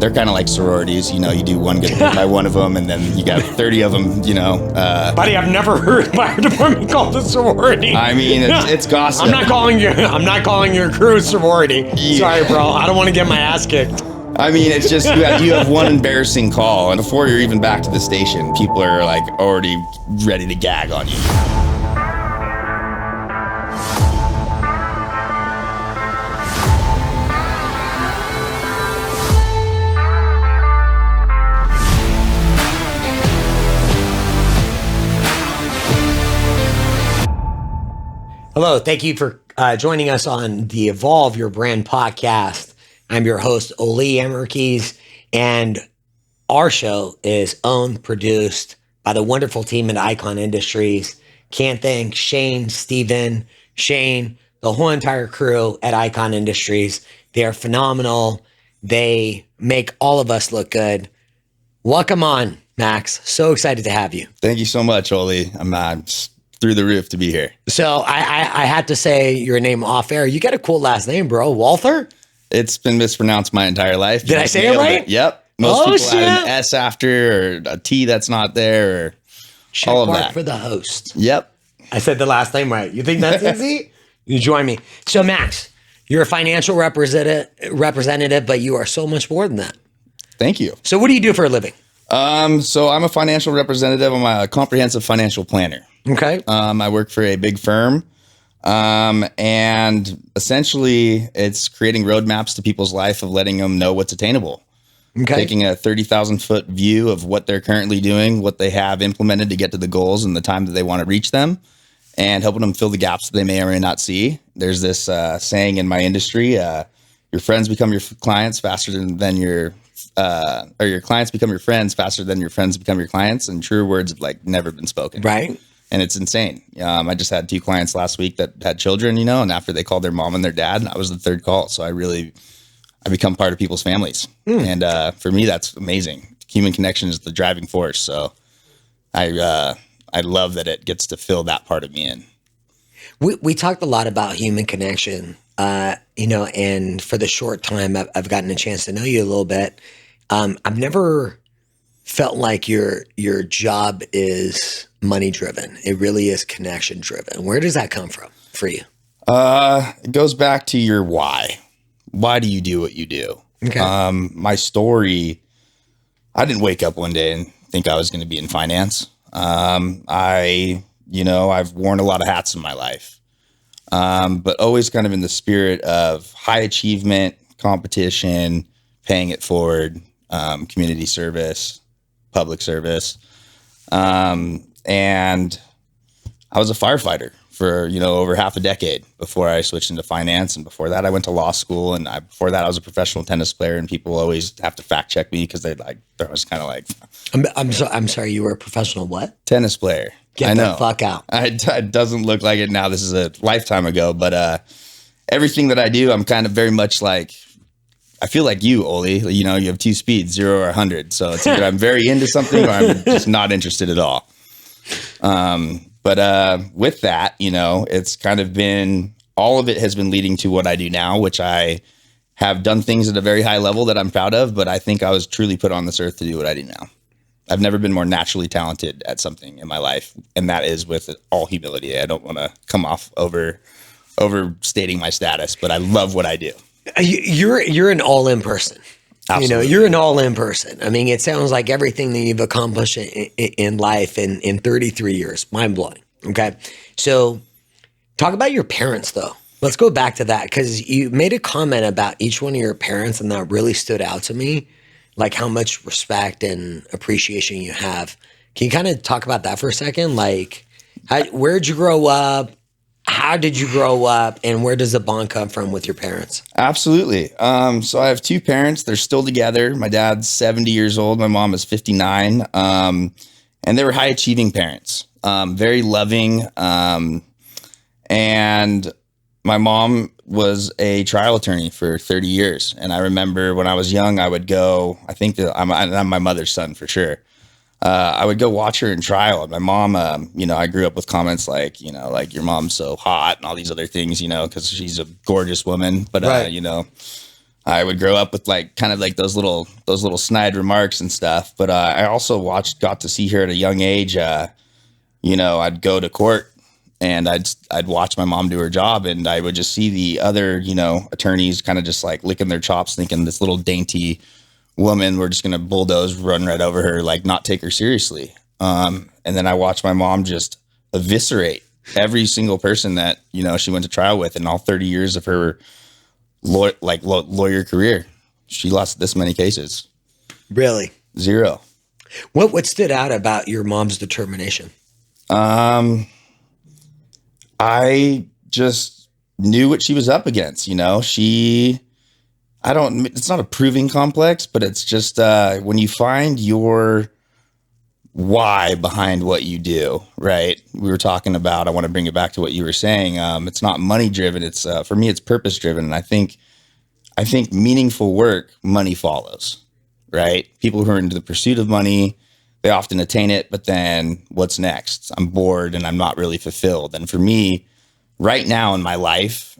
they're kind of like sororities. You know, you do one good thing by one of them, and then you got 30 of them. You know, buddy, I've never heard fire department called a sorority. I mean, it's gossip. I'm not calling your crew a sorority. Yeah. Sorry, bro. I don't want to get my ass kicked. I mean, it's just you have one embarrassing call, and before you're even back to the station, people are like already ready to gag on you. Hello, thank you for joining us on the Evolve Your Brand podcast. I'm your host, Oli Emerkees, and our show is owned, produced by the wonderful team at Icon Industries. Can't thank Shane, Steven, Shane, the whole entire crew at Icon Industries. They are phenomenal. They make all of us look good. Welcome on, Max. So excited to have you. Thank you so much, Oli. I'm through the roof to be here. So I had to say your name off air. You got a cool last name, bro. Walther? It's been mispronounced my entire life. Did I say it right? Yep. Most people add an S after, or a T that's not there, or Check all of mark that. For the host. Yep. I said the last name right. You think that's easy? You join me. So Max, you're a financial representative, but you are so much more than that. Thank you. So what do you do for a living? So I'm a financial representative. I'm a comprehensive financial planner. Okay. I work for a big firm. And essentially it's creating roadmaps to people's life of letting them know what's attainable. Okay. Taking a 30,000 foot view of what they're currently doing, what they have implemented to get to the goals and the time that they want to reach them, and helping them fill the gaps that they may or may not see. There's this saying in my industry, your friends become your clients faster than your clients become your friends faster than your friends become your clients. And truer words have like never been spoken. Right. And it's insane. I just had 2 clients last week that had children, you know, and after they called their mom and their dad, I was the third call. So I become part of people's families. And for me, that's amazing. Human connection is the driving force. So I love that it gets to fill that part of me in. We talked a lot about human connection, you know, and for the short time I've gotten a chance to know you a little bit. I've never felt like your job is money driven. It really is connection driven. Where does that come from for you? It goes back to your why. Why do you do what you do? Okay. My story, I didn't wake up one day and think I was going to be in finance. I've worn a lot of hats in my life. But always kind of in the spirit of high achievement, competition, paying it forward, community service, public service. And I was a firefighter for, over half a decade before I switched into finance. And before that, I went to law school. And before that, I was a professional tennis player. And people always have to fact check me because they're was kind of like, I'm sorry, you were a professional what? Tennis player. Get the fuck out. It doesn't look like it now. This is a lifetime ago, but everything that I do, I'm kind of very much like, I feel like you, Oli. You have 2 speeds, 0 or 100. So it's either I'm very into something or I'm just not interested at all. But with that, it's kind of been, all of it has been leading to what I do now, which I have done things at a very high level that I'm proud of, but I think I was truly put on this earth to do what I do now. I've never been more naturally talented at something in my life, and that is with all humility. I don't want to come off overstating my status, but I love what I do. You're an all-in person. Absolutely. You're an all-in person. I mean, it sounds like everything that you've accomplished in life in 33 years, mind-blowing. Okay. So talk about your parents though. Let's go back to that because you made a comment about each one of your parents and that really stood out to me, like how much respect and appreciation you have. Can you kind of talk about that for a second? Like, where'd you grow up? How did you grow up, and where does the bond come from with your parents? Absolutely. So I have 2 parents. They're still together. My dad's 70 years old. My mom is 59. And they were high achieving parents, very loving. And my mom was a trial attorney for 30 years. And I remember when I was young, I would go, I think that I'm my mother's son for sure. I would go watch her in trial. And my mom, I grew up with comments like, like your mom's so hot and all these other things, because she's a gorgeous woman. But, right. I would grow up with like kind of like those little snide remarks and stuff. But I also got to see her at a young age. I'd go to court and I'd watch my mom do her job, and I would just see the other, attorneys kind of just like licking their chops, thinking this little dainty woman, we're just gonna bulldoze, run right over her, like not take her seriously. And then I watched my mom just eviscerate every single person that she went to trial with in all 30 years of her lawyer career. She lost this many cases. Really? 0. What stood out about your mom's determination? I just knew what she was up against. It's not a proving complex, but it's just when you find your why behind what you do, right? We were talking about, I want to bring it back to what you were saying. It's not money driven. It's for me, it's purpose driven. And I think meaningful work, money follows, right? People who are into the pursuit of money, they often attain it, but then what's next? I'm bored and I'm not really fulfilled. And for me, right now in my life,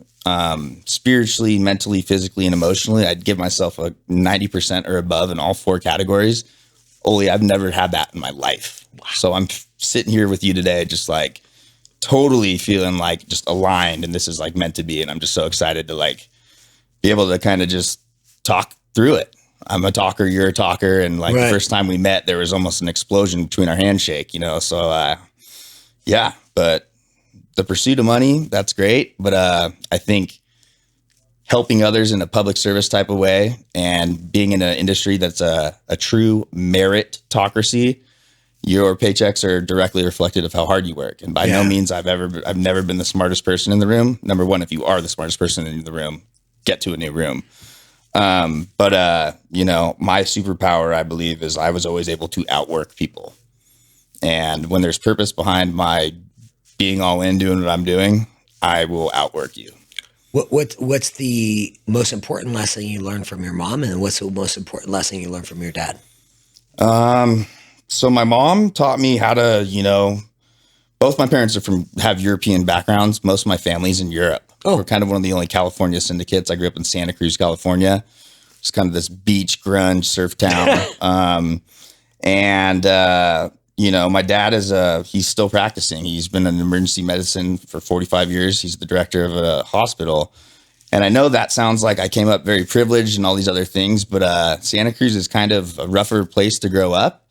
spiritually, mentally, physically, and emotionally, I'd give myself a 90% or above in all 4 categories. Only I've never had that in my life. Wow. So I'm sitting here with you today, just like totally feeling like just aligned, and this is like meant to be. And I'm just so excited to like be able to kind of just talk through it. I'm a talker, you're a talker. And like the first time we met, there was almost an explosion between our handshake, So, yeah, but the pursuit of money, that's great. But I think helping others in a public service type of way and being in an industry that's a true meritocracy, your paychecks are directly reflective of how hard you work. And by no means I've never been the smartest person in the room. Number one, if you are the smartest person in the room, get to a new room. But my superpower, I believe, is I was always able to outwork people. And when there's purpose behind my being all in doing what I'm doing, I will outwork you. What's the most important lesson you learned from your mom, and what's the most important lesson you learned from your dad? So my mom taught me how to, both my parents have European backgrounds. Most of my family's in Europe. Oh. We're kind of one of the only California syndicates. I grew up in Santa Cruz, California. It's kind of this beach grunge surf town. My dad he's still practicing. He's been in emergency medicine for 45 years. He's the director of a hospital. And I know that sounds like I came up very privileged and all these other things, but Santa Cruz is kind of a rougher place to grow up.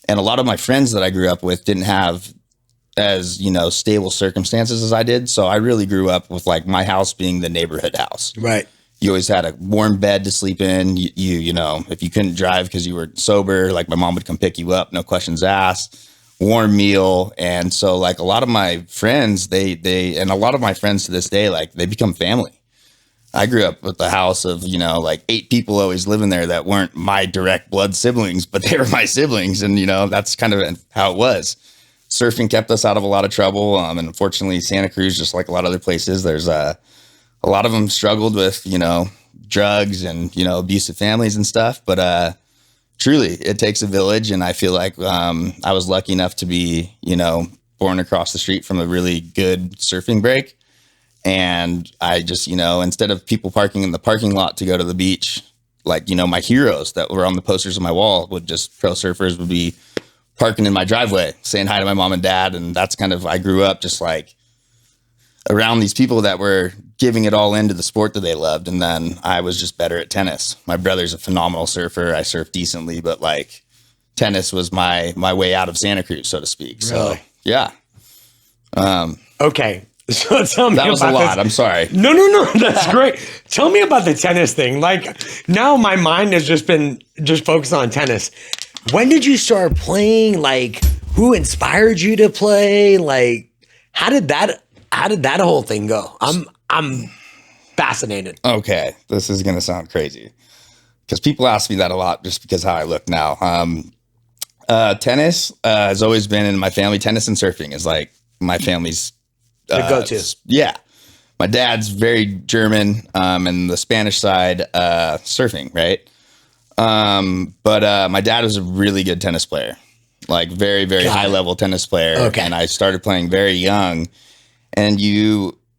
And a lot of my friends that I grew up with didn't have as, stable circumstances as I did. So I really grew up with like my house being the neighborhood house. Right. You always had a warm bed to sleep in. If you couldn't drive because you were sober, like my mom would come pick you up, no questions asked, warm meal. And so like a lot of my friends, and a lot of my friends to this day, like they become family. I grew up with a house of, like 8 people always living there that weren't my direct blood siblings, but they were my siblings. And, that's kind of how it was. Surfing kept us out of a lot of trouble. And unfortunately, Santa Cruz, just like a lot of other places, there's a lot of them struggled with, drugs and, abusive families and stuff. But truly, it takes a village. And I feel like I was lucky enough to be, born across the street from a really good surfing break. And I just, instead of people parking in the parking lot to go to the beach, like, my heroes that were on the posters on my wall pro surfers would be parking in my driveway, saying hi to my mom and dad. And that's kind of, I grew up just like around these people that were giving it all into the sport that they loved. And then I was just better at tennis. My brother's a phenomenal surfer. I surf decently, but like tennis was my way out of Santa Cruz, so to speak. Really? So yeah. Okay. So tell me that was about a lot. this. I'm sorry. No. That's great. Tell me about the tennis thing. Like now my mind has just been focused on tennis. When did you start playing? Like who inspired you to play? Like how did that whole thing go? I'm fascinated. Okay. This is going to sound crazy because people ask me that a lot just because how I look now. Tennis has always been in my family. Tennis and surfing is like my family's the go-to. Yeah. My dad's very German, and the Spanish side, surfing, right? But my dad was a really good tennis player, like very, very high level tennis player. Okay. And I started playing very young. And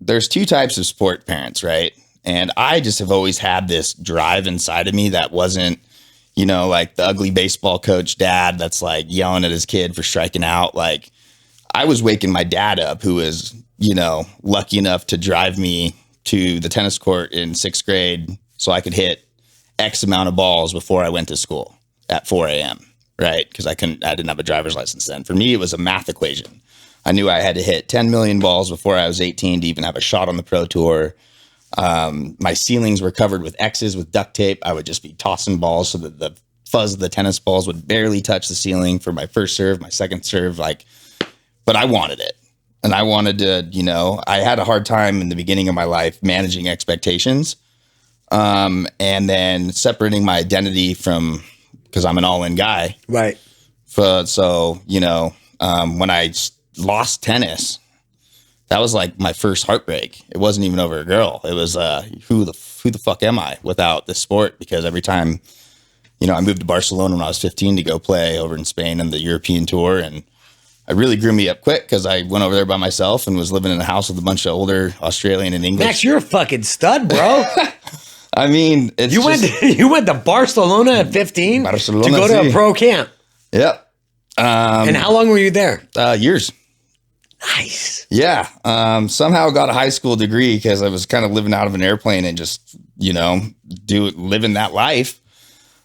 there's 2 types of sport parents, right? And I just have always had this drive inside of me that wasn't, like the ugly baseball coach dad that's like yelling at his kid for striking out. Like I was waking my dad up, who was, lucky enough to drive me to the tennis court in 6th grade so I could hit X amount of balls before I went to school at 4 a.m. Right? Because I didn't have a driver's license then. For me, it was a math equation. I knew I had to hit 10 million balls before I was 18 to even have a shot on the pro tour. My ceilings were covered with X's with duct tape. I would just be tossing balls so that the fuzz of the tennis balls would barely touch the ceiling for my first serve, my second serve. But I wanted it. And I wanted to, I had a hard time in the beginning of my life managing expectations. And then separating my identity from, because I'm an all-in guy. Right. So, when I lost tennis, that was like my first heartbreak. It wasn't even over a girl. It was who the fuck am I without this sport? Because every time, I moved to Barcelona when I was 15 to go play over in Spain on the European tour, and it really grew me up quick because I went over there by myself and was living in a house with a bunch of older Australian and English. Max, you're a fucking stud, bro. I mean, you went to Barcelona at 15 to go to a pro camp. Yep. And how long were you there? Years. Nice. Yeah. Somehow got a high school degree because I was kind of living out of an airplane and just, living that life.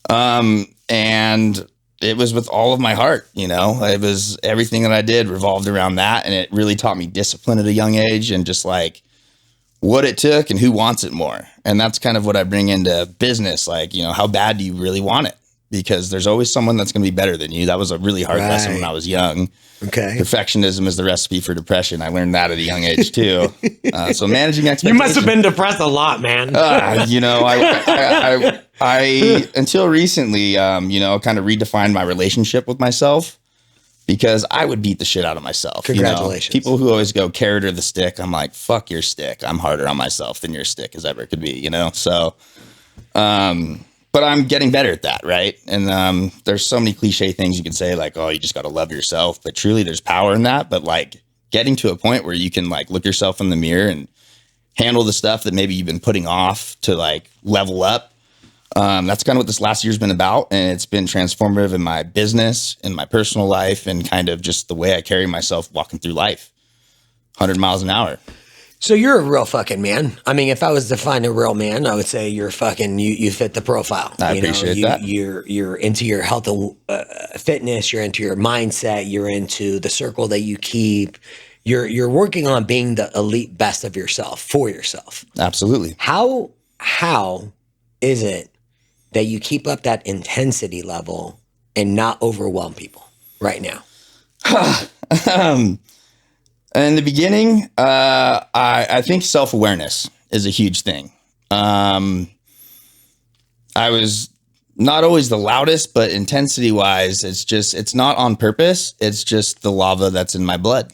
And it was with all of my heart, it was everything that I did revolved around that. And it really taught me discipline at a young age and just like what it took and who wants it more. And that's kind of what I bring into business. Like, how bad do you really want it? Because there's always someone that's going to be better than you. That was a really hard lesson when I was young. Okay. Perfectionism is the recipe for depression. I learned that at a young age too. So managing expectations. You must have been depressed a lot, man. I until recently, kind of redefined my relationship with myself because I would beat the shit out of myself. Congratulations. People who always go carrot or the stick. I'm like, fuck your stick. I'm harder on myself than your stick as ever could be, So, but I'm getting better at that, right? And there's so many cliche things you can say, like, oh, you just got to love yourself. But truly, there's power in that. But like getting to a point where you can like look yourself in the mirror and handle the stuff that maybe you've been putting off to like level up. That's kind of what this last year's been about. And it's been transformative in my business, in my personal life, and kind of just the way I carry myself walking through life. 100 miles an hour. So you're a real fucking man. I mean, if I was to find a real man, I would say you're fucking, you fit the profile. I appreciate that. You're into your health and fitness. You're into your mindset. You're into the circle that you keep. You're working on being the elite best of yourself for yourself. Absolutely. How is it that you keep up that intensity level and not overwhelm people right now? In the beginning, I think self-awareness is a huge thing. I was not always the loudest, but intensity-wise, it's not on purpose. It's just the lava that's in my blood.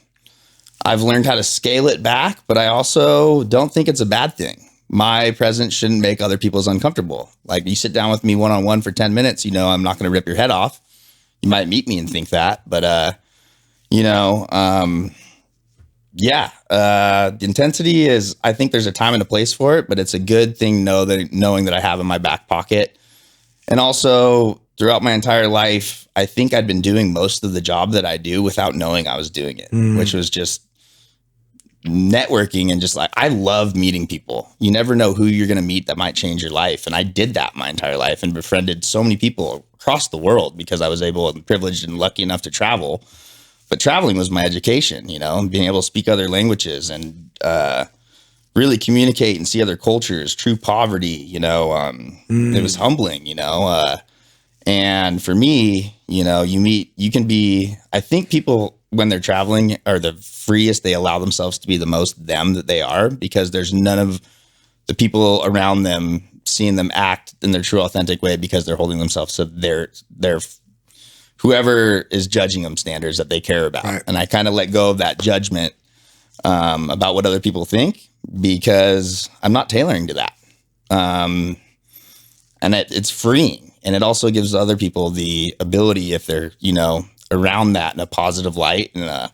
I've learned how to scale it back, but I also don't think it's a bad thing. My presence shouldn't make other people's uncomfortable. Like you sit down with me one-on-one for 10 minutes, I'm not going to rip your head off. You might meet me and think that, but, the intensity is, I think there's a time and a place for it, but it's a good thing knowing that I have in my back pocket. And also throughout my entire life, I think I'd been doing most of the job that I do without knowing I was doing it, which was just networking and just like, I love meeting people. You never know who you're going to meet that might change your life. And I did that my entire life and befriended so many people across the world because I was able and privileged and lucky enough to travel. But traveling was my education, being able to speak other languages and really communicate and see other cultures, true poverty, it was humbling, and for me, you can be, I think people when they're traveling are the freest. They allow themselves to be the most them that they are because there's none of the people around them seeing them act in their true authentic way because they're holding themselves to their whoever is judging them standards that they care about. Right. And I kind of let go of that judgment about what other people think because I'm not tailoring to that. And it's freeing. And it also gives other people the ability, if they're, around that in a positive light and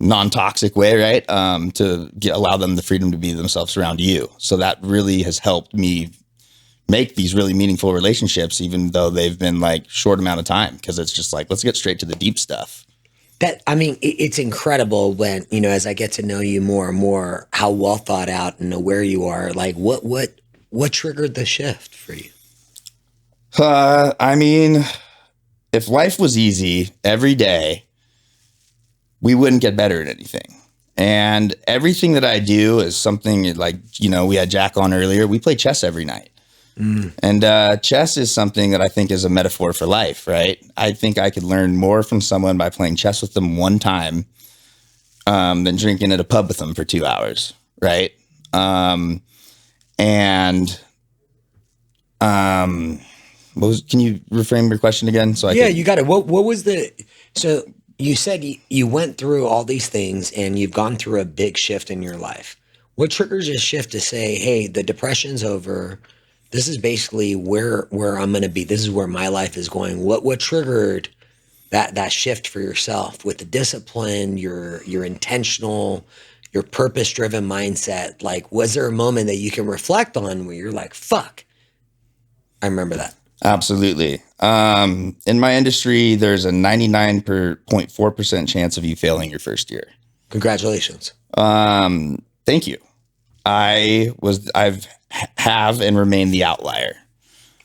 non-toxic way, right? To allow them the freedom to be themselves around you. So that really has helped me make these really meaningful relationships, even though they've been like short amount of time, because it's just like, let's get straight to the deep stuff. It's incredible when, as I get to know you more and more, how well thought out and aware you are. Like what triggered the shift for you? I mean, if life was easy every day, we wouldn't get better at anything. And everything that I do is something like, we had Jack on earlier. We play chess every night. And chess is something that I think is a metaphor for life, right? I think I could learn more from someone by playing chess with them one time than drinking at a pub with them for 2 hours, right? Can you reframe your question again? You got it. What was so you said you went through all these things and you've gone through a big shift in your life. What triggers a shift to say, hey, the depression's over. This is basically where I'm going to be. This is where my life is going. What triggered that shift for yourself with the discipline, your intentional, your purpose-driven mindset? Like, was there a moment that you can reflect on where you're like, fuck, I remember that? Absolutely. In my industry, there's a 99.4% chance of you failing your first year. Congratulations. Thank you. Have and remain the outlier.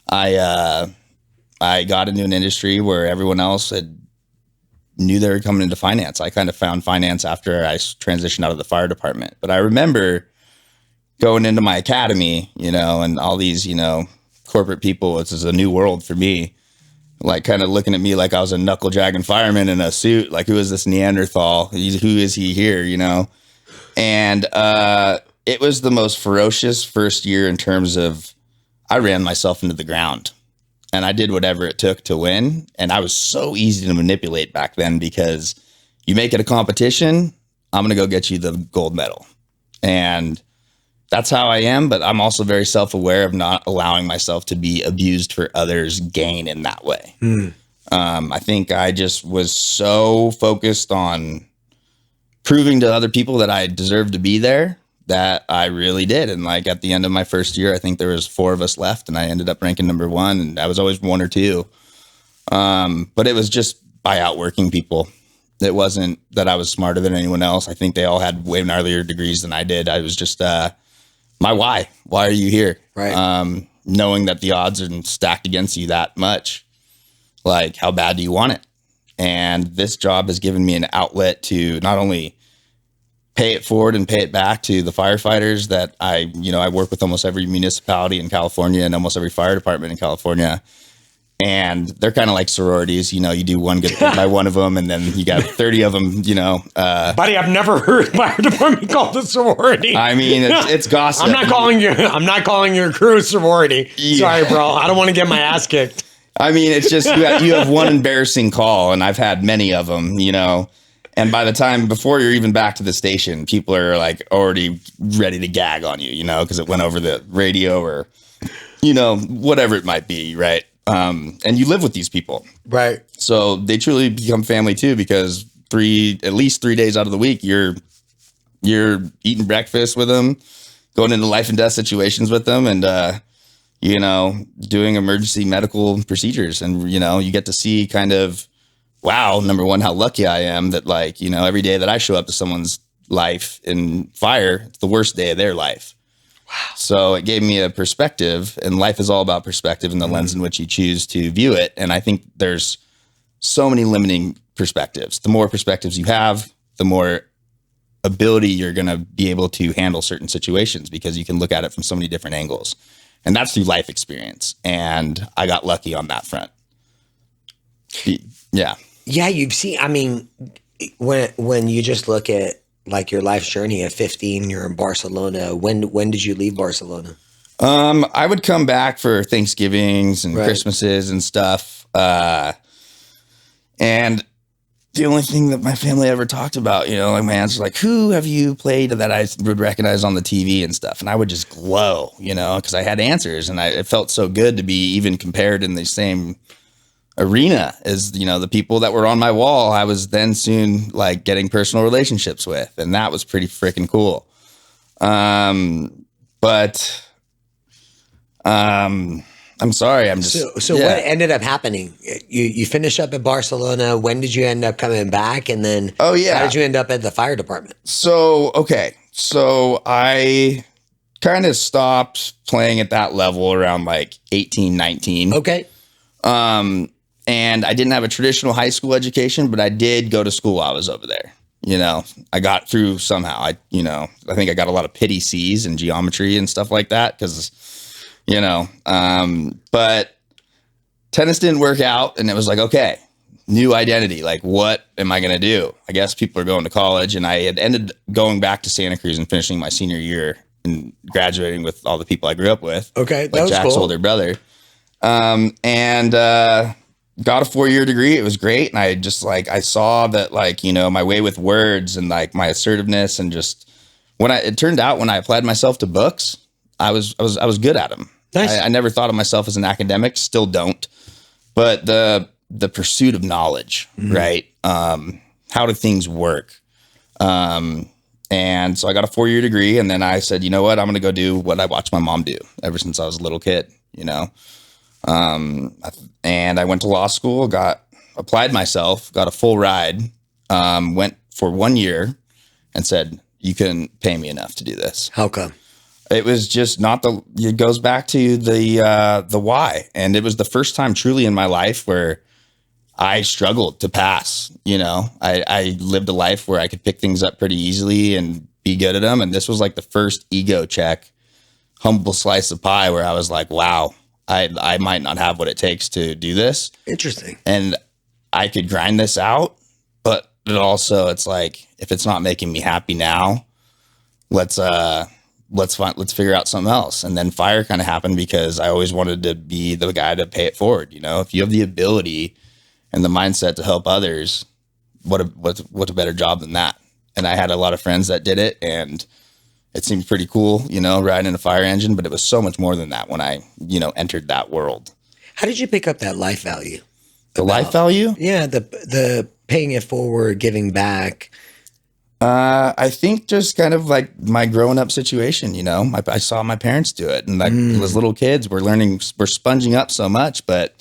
I got into an industry where everyone else knew they were coming into finance. I kind of found finance after I transitioned out of the fire department. But I remember going into my academy, and all these, corporate people. This is a new world for me. Like kind of looking at me like I was a knuckle dragging fireman in a suit. Like, who is this Neanderthal? Who is he here? And it was the most ferocious first year in terms of I ran myself into the ground and I did whatever it took to win. And I was so easy to manipulate back then because you make it a competition, I'm going to go get you the gold medal. And that's how I am. But I'm also very self-aware of not allowing myself to be abused for others' gain in that way. I think I just was so focused on proving to other people that I deserved to be there that I really did. And like at the end of my first year, I think there was 4 of us left and I ended up ranking number 1 and I was always 1 or 2. But it was just by outworking people. It wasn't that I was smarter than anyone else. I think they all had way gnarlier degrees than I did. I was just, my why are you here? Right. Knowing that the odds are stacked against you that much, like how bad do you want it? And this job has given me an outlet to not only pay it forward and pay it back to the firefighters that I work with almost every municipality in California and almost every fire department in California. And they're kind of like sororities, you do one good thing by one of them and then you got 30 of them, Buddy, I've never heard fire department called a sorority. I mean, it's gossip. I'm not calling your crew a sorority. Yeah. Sorry, bro. I don't want to get my ass kicked. I mean, it's just, you have one embarrassing call and I've had many of them, And by the time before you're even back to the station, people are like already ready to gag on you, because it went over the radio or, whatever it might be. Right. And you live with these people. Right. So they truly become family too, because at least 3 days out of the week, you're eating breakfast with them, going into life and death situations with them and, doing emergency medical procedures. And, you get to see kind of, wow, number one, how lucky I am that every day that I show up to someone's life in fire, it's the worst day of their life. Wow. So it gave me a perspective, and life is all about perspective and the lens in which you choose to view it. And I think there's so many limiting perspectives. The more perspectives you have, the more ability you're going to be able to handle certain situations because you can look at it from so many different angles. And that's through life experience. And I got lucky on that front. Yeah. Yeah, when you just look at like your life's journey at 15, you're in Barcelona. When did you leave Barcelona? I would come back for Thanksgivings and Christmases and stuff. And the only thing that my family ever talked about, like my aunts were like, who have you played that I would recognize on the TV and stuff? And I would just glow, because I had answers and it felt so good to be even compared in the same arena is, you know, the people that were on my wall, I was then soon like getting personal relationships with, and that was pretty freaking cool. But I'm sorry. I'm just so what ended up happening? You finished up at Barcelona. When did you end up coming back? And then Oh yeah. how did you end up at the fire department? So okay. So I kind of stopped playing at that level around like 18, 19. Okay. And I didn't have a traditional high school education, but I did go to school while I was over there. You know, I got through somehow. I think I got a lot of pity C's and geometry and stuff like that because, you know, but tennis didn't work out, and it was like, okay, new identity. Like, what am I going to do? I guess people are going to college, and I had ended going back to Santa Cruz and finishing my senior year and graduating with all the people I grew up with. Okay, that like was Jack's cool. older brother. Got a 4-year degree. It was great. And I just like, I saw that like, you know, my way with words and like my assertiveness and just it turned out when I applied myself to books, I was good at them. Nice. I never thought of myself as an academic, still don't, but the pursuit of knowledge, right? How do things work? And so I got a 4-year degree, and then I said, you know what, I'm going to go do what I watched my mom do ever since I was a little kid, you know? And I went to law school, applied myself, got a full ride, went for 1 year and said, you can pay me enough to do this. How come? It was just it goes back to the why. And it was the first time truly in my life where I struggled to pass. You know, I lived a life where I could pick things up pretty easily and be good at them. And this was like the first ego check, humble slice of pie where I was like, wow, I might not have what it takes to do this. Interesting. And I could grind this out, but it's like, if it's not making me happy now, let's figure out something else. And then fire kind of happened because I always wanted to be the guy to pay it forward. You know, if you have the ability and the mindset to help others, what's a better job than that? And I had a lot of friends that did it, and it seemed pretty cool, you know, riding a fire engine, but it was so much more than that when I, you know, entered that world. How did you pick up that life value? Life value? Yeah, the paying it forward, giving back. I think just kind of like my growing up situation, you know, I saw my parents do it, and like as little kids, we're sponging up so much, but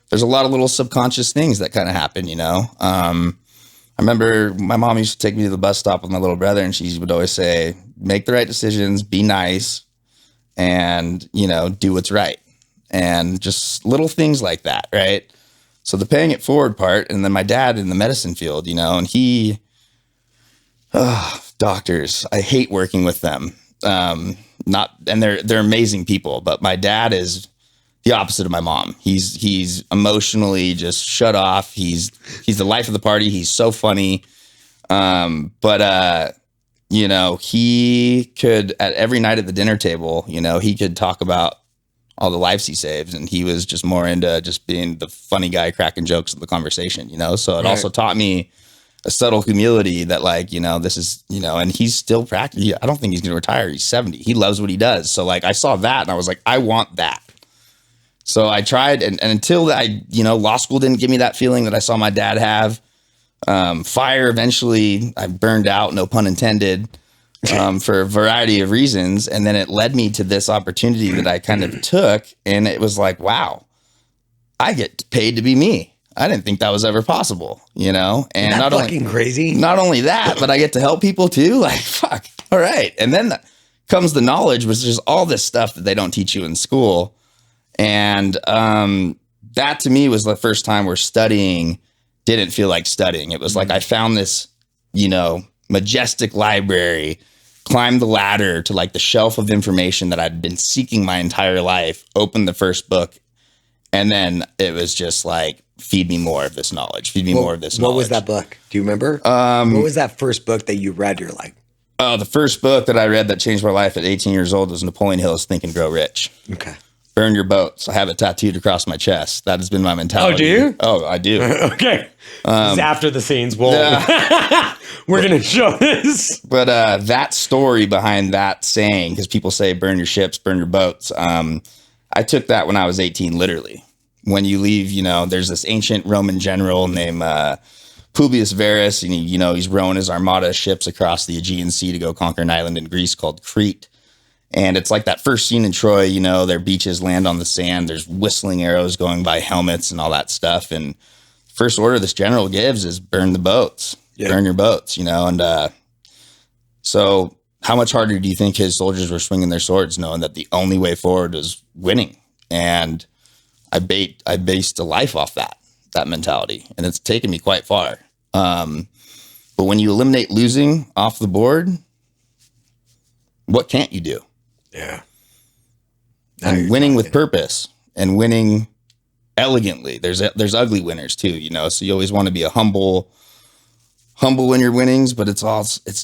there's a lot of little subconscious things that kind of happen, you know. I remember my mom used to take me to the bus stop with my little brother, and she would always say, make the right decisions, be nice, and, you know, do what's right. And just little things like that, right? So the paying it forward part, and then my dad in the medicine field, you know, and doctors, I hate working with them. And they're amazing people, but my dad is the opposite of my mom. He's emotionally just shut off. He's the life of the party. He's so funny. You know, he could, at every night at the dinner table, you know, he could talk about all the lives he saves, and he was just more into just being the funny guy cracking jokes in the conversation, you know? So it also taught me a subtle humility that, like, you know, this is, you know, and he's still practicing. I don't think he's going to retire. He's 70. He loves what he does. So like, I saw that and I was like, I want that. So I tried, and until law school didn't give me that feeling that I saw my dad have. Fire, eventually I burned out, no pun intended, for a variety of reasons. And then it led me to this opportunity that I kind of took, and it was like, wow, I get paid to be me. I didn't think that was ever possible, you know? And not fucking crazy. Not only that, but I get to help people too. Like, fuck. All right. And then comes the knowledge, which is all this stuff that they don't teach you in school. And that to me was the first time where studying didn't feel like studying. It was like I found this, you know, majestic library, climbed the ladder to like the shelf of information that I'd been seeking my entire life, opened the first book, and then it was just like, feed me more of this knowledge. Feed me more of this knowledge. What was that book? Do you remember? What was that first book that you read? You're like, oh, the first book that I read that changed my life at 18 years old was Napoleon Hill's Think and Grow Rich. Okay. Burn your boats. I have it tattooed across my chest. That has been my mentality. Oh, do you? Oh, I do. Okay. This is after the scenes. We're going to show this. But that story behind that saying, because people say burn your ships, burn your boats. I took that when I was 18, literally. when you leave, there's this ancient Roman general named Publius Verus, and he's rowing his armada ships across the Aegean Sea to go conquer an island in Greece called Crete. And it's like that first scene in Troy, their beaches land on the sand. There's whistling arrows going by helmets and all that stuff. And first order this general gives is burn the boats, burn your boats, and so how much harder do you think his soldiers were swinging their swords, knowing that the only way forward was winning? And I based a life off that mentality, and it's taken me quite far. But when you eliminate losing off the board, what can't you do? Yeah. And winning with purpose and winning elegantly. There's ugly winners too, so you always want to be a humble in your winnings, but it's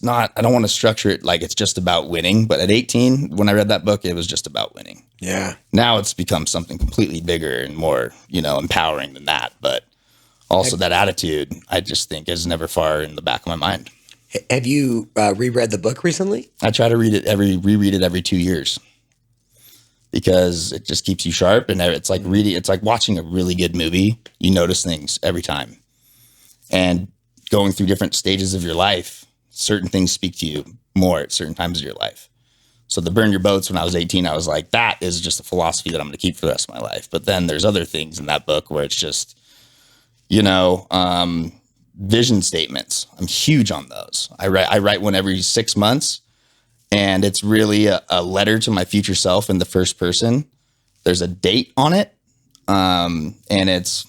not, I don't want to structure it like it's just about winning. But at 18, when I read that book, it was just about winning. Yeah. Now it's become something completely bigger and more, empowering than that. But also that attitude, I just think is never far in the back of my mind. Have you reread the book recently? I try to reread it every 2 years because it just keeps you sharp. And it's like it's like watching a really good movie. You notice things every time. And going through different stages of your life, certain things speak to you more at certain times of your life. So the burn your boats when I was 18, I was like, that is just a philosophy that I'm going to keep for the rest of my life. But then there's other things in that book where it's just, vision statements. I'm huge on those. I write one every 6 months, and it's really a letter to my future self in the first person. There's a date on it. And it's,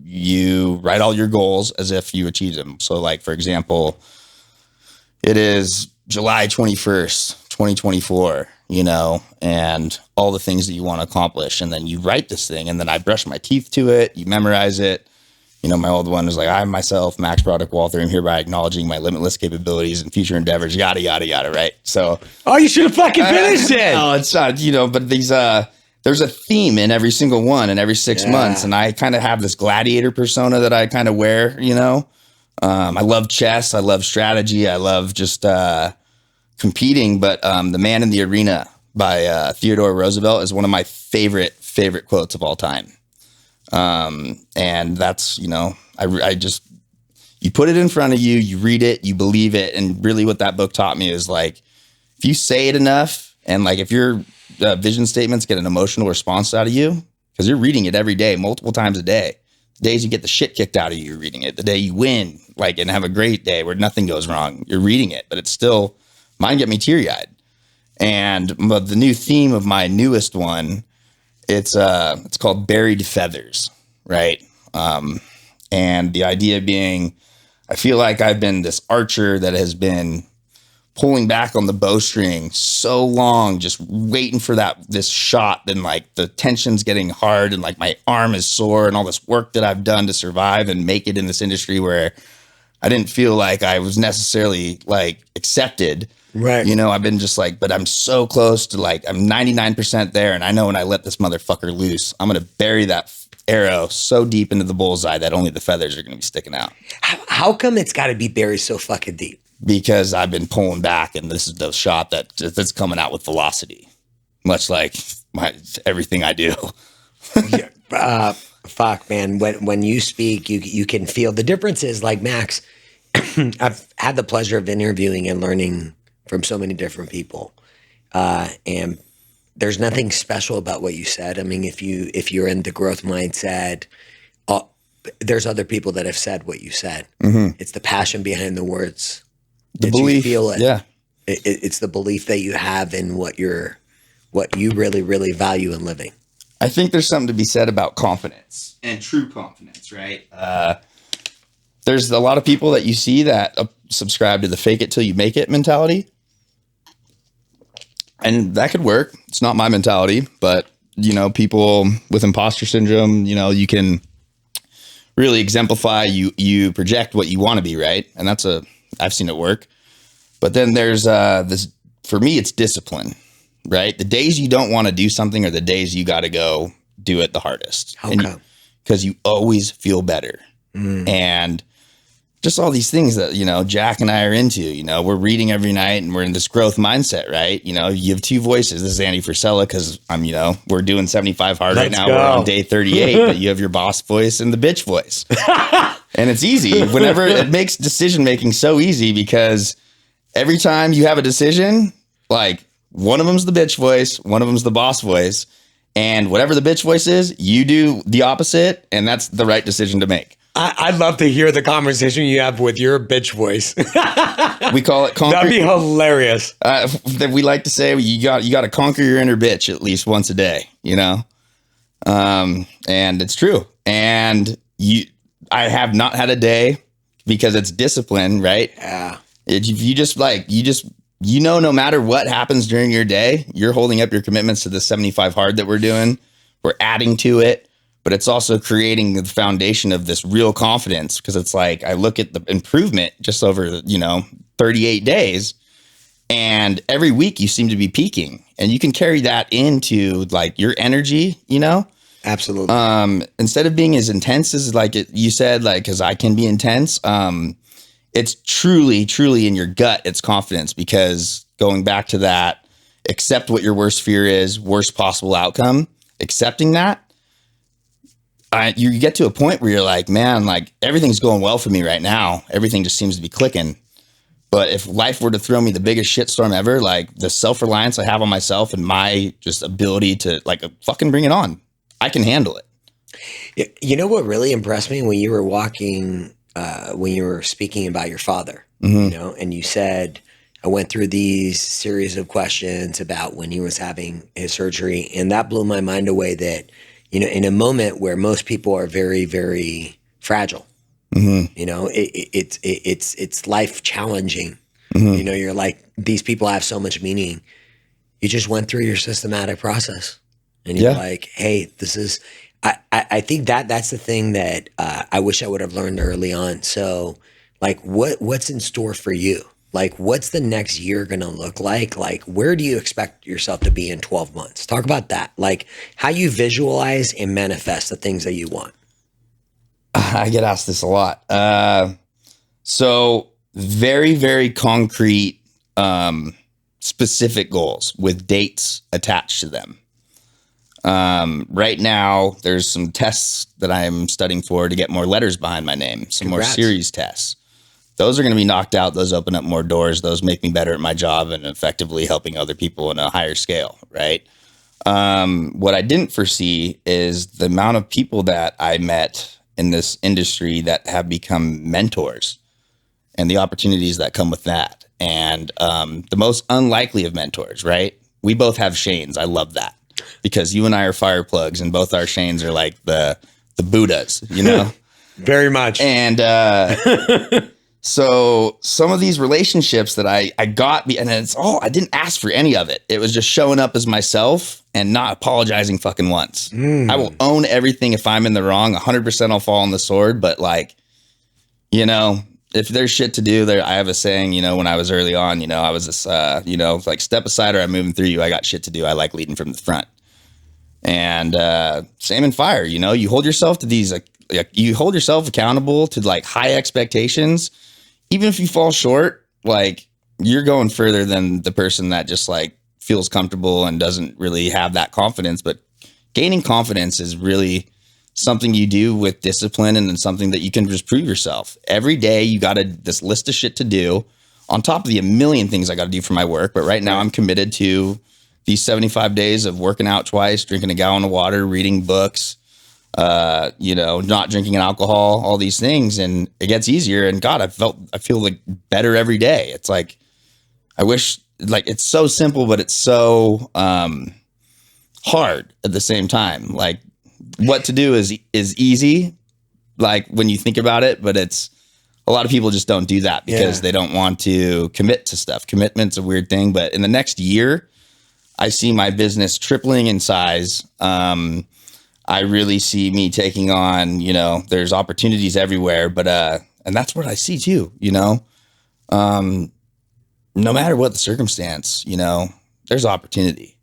you write all your goals as if you achieved them. So like, for example, it is July 21st, 2024, and all the things that you want to accomplish. And then you write this thing, and then I brush my teeth to it. You memorize it. My old one was like, I myself, Max Walther, am hereby acknowledging my limitless capabilities and future endeavors, yada, yada, yada, right? So. Oh, you should have fucking finished it. No, it's not, but these, there's a theme in every single one and every 6 months. And I kind of have this gladiator persona that I kind of wear, I love chess. I love strategy. I love just competing. But The Man in the Arena by Theodore Roosevelt is one of my favorite quotes of all time. And that's, I just, you put it in front of you, you read it, you believe it. And really what that book taught me is like, if you say it enough and like, if your vision statements get an emotional response out of you, because you're reading it every day, multiple times a day, the days you get the shit kicked out of you, you're reading it. The day you win, like, and have a great day where nothing goes wrong, you're reading it, but it's still, mine get me teary eyed. And the new theme of my newest one, it's called Buried Feathers, right? And the idea being, I feel like I've been this archer that has been pulling back on the bowstring so long, just waiting for this shot. Then like the tension's getting hard and like my arm is sore and all this work that I've done to survive and make it in this industry where I didn't feel like I was necessarily like accepted. Right. I've been just like, but I'm so close to like, I'm 99% there. And I know when I let this motherfucker loose, I'm going to bury that arrow so deep into the bullseye that only the feathers are going to be sticking out. How come it's got to be buried so fucking deep? Because I've been pulling back, and this is the shot that's coming out with velocity, much like everything I do. Fuck, man. When you speak, you can feel the differences. Like Max, I've had the pleasure of interviewing and learning from so many different people, and there's nothing special about what you said. I mean, if you're in the growth mindset, there's other people that have said what you said. Mm-hmm. It's the passion behind the words. The belief, you feel it. Yeah. It's the belief that you have in what you really, really value in living. I think there's something to be said about confidence and true confidence, right? There's a lot of people that you see that subscribe to the fake it till you make it mentality. And that could work. It's not my mentality, but people with imposter syndrome, you can really exemplify, you project what you want to be, right? And I've seen it work. But then there's this, for me, it's discipline, right? The days you don't want to do something are the days you got to go do it the hardest. How come? Because you always feel better. And just all these things that, Jack and I are into. We're reading every night and we're in this growth mindset, right? You have two voices. This is Andy Frisella because we're doing 75 hard right now. Go. We're on day 38, but you have your boss voice and the bitch voice. And it's easy whenever it makes decision making so easy because every time you have a decision, like one of them's the bitch voice, one of them's the boss voice. And whatever the bitch voice is, you do the opposite. And that's the right decision to make. I'd love to hear the conversation you have with your bitch voice. We call it conquer. That'd be hilarious. We like to say you got to conquer your inner bitch at least once a day, and it's true. And I have not had a day because it's discipline, right? Yeah. No matter what happens during your day, you're holding up your commitments to the 75 hard that we're doing. We're adding to it. But it's also creating the foundation of this real confidence because it's like I look at the improvement just over, 38 days and every week you seem to be peaking and you can carry that into like your energy, Absolutely. Instead of being as intense as you said, like, because I can be intense, it's truly, truly in your gut. It's confidence because going back to that, accept what your worst fear is, worst possible outcome, accepting that. You get to a point where you're like, man, like everything's going well for me right now. Everything just seems to be clicking. But if life were to throw me the biggest shitstorm ever, like the self-reliance I have on myself and my just ability to like fucking bring it on, I can handle it. You know what really impressed me when you were when you were speaking about your father, and you said, I went through these series of questions about when he was having his surgery. And that blew my mind away that, in a moment where most people are very, very fragile, it's life challenging. You're like, these people have so much meaning. You just went through your systematic process and you're like, hey, this is, I think that's the thing that I wish I would have learned early on. So like what's in store for you? Like, what's the next year going to look like? Like, where do you expect yourself to be in 12 months? Talk about that. Like, how you visualize and manifest the things that you want. I get asked this a lot. So very, very concrete, specific goals with dates attached to them. Right now, there's some tests that I'm studying for to get more letters behind my name, some more series tests. Those are going to be knocked out. Those open up more doors. Those make me better at my job and effectively helping other people on a higher scale, right? What I didn't foresee is the amount of people that I met in this industry that have become mentors and the opportunities that come with that. And the most unlikely of mentors, right? We both have Shanes. I love that because you and I are fire plugs and both our Shanes are like the Buddhas, Very much. And so some of these relationships that I got, and it's I didn't ask for any of it. It was just showing up as myself and not apologizing fucking once. I will own everything if I'm in the wrong. 100% I'll fall on the sword. But like, if there's shit to do there, I have a saying, when I was early on, I was this, like step aside or I'm moving through you. I got shit to do. I like leading from the front. And same in fire, you hold yourself to these, you hold yourself accountable to like high expectations. Even if you fall short, like you're going further than the person that just like feels comfortable and doesn't really have that confidence. But gaining confidence is really something you do with discipline and then something that you can just prove yourself. Every day you got this list of shit to do on top of the a million things I got to do for my work. But right now I'm committed to these 75 days of working out twice, drinking a gallon of water, reading books, not drinking alcohol, all these things. And it gets easier. And God, I feel like better every day. It's like, I wish like it's so simple, but it's so hard at the same time. Like what to do is easy. Like when you think about it, but it's a lot of people just don't do that because they don't want to commit to stuff. Commitment's a weird thing, but in the next year, I see my business tripling in size. I really see me taking on, there's opportunities everywhere, but, and that's what I see too, no matter what the circumstance, there's opportunity.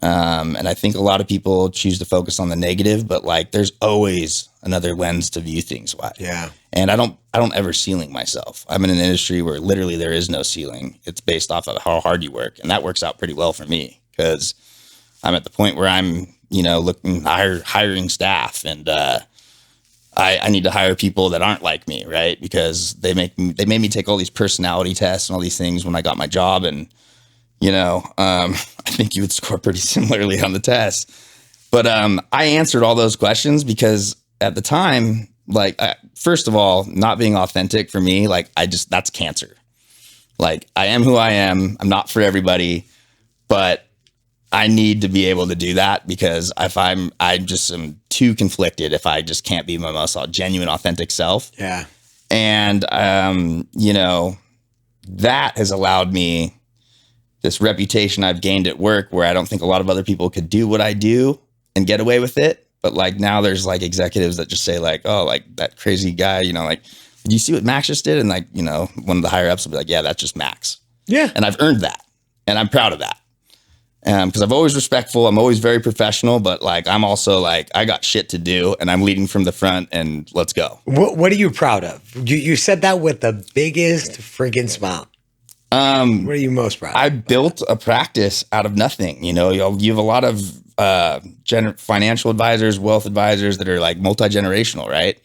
And I think a lot of people choose to focus on the negative, but like there's always another lens to view things by. Yeah. And I don't ever ceiling myself. I'm in an industry where literally there is no ceiling. It's based off of how hard you work. And that works out pretty well for me because I'm at the point where I'm, looking hiring staff, and I need to hire people that aren't like me, right? Because they made me take all these personality tests and all these things when I got my job, and I think you would score pretty similarly on the test. But I answered all those questions because at the time, like, first of all, not being authentic for me, like that's cancer. Like, I am who I am. I'm not for everybody, but I need to be able to do that because if I just am too conflicted if I just can't be my most genuine, authentic self. Yeah. And, that has allowed me this reputation I've gained at work where I don't think a lot of other people could do what I do and get away with it. But like now there's like executives that just say like, oh, like that crazy guy, like, did you see what Max just did? And like, one of the higher ups will be like, yeah, that's just Max. Yeah. And I've earned that. And I'm proud of that. Because I'm always respectful. I'm always very professional, but like, I'm also like, I got shit to do and I'm leading from the front and let's go. What are you proud of? You said that with the biggest freaking smile. What are you most proud of? I built a practice out of nothing. You have a lot of financial advisors, wealth advisors that are like multi-generational, right?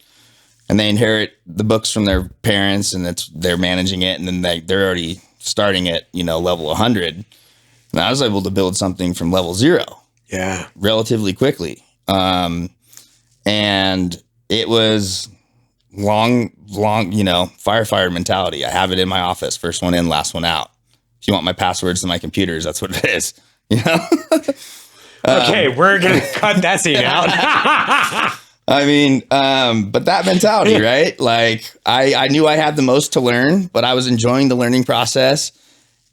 And they inherit the books from their parents and they're managing it. And then they're already starting at, level 100. And I was able to build something from level 0. Yeah. Relatively quickly. And it was long, firefighter mentality. I have it in my office. First one in, last one out. If you want my passwords to my computers, that's what it is. Okay, we're going to cut that scene out. I mean, but that mentality, right? Like I knew I had the most to learn, but I was enjoying the learning process.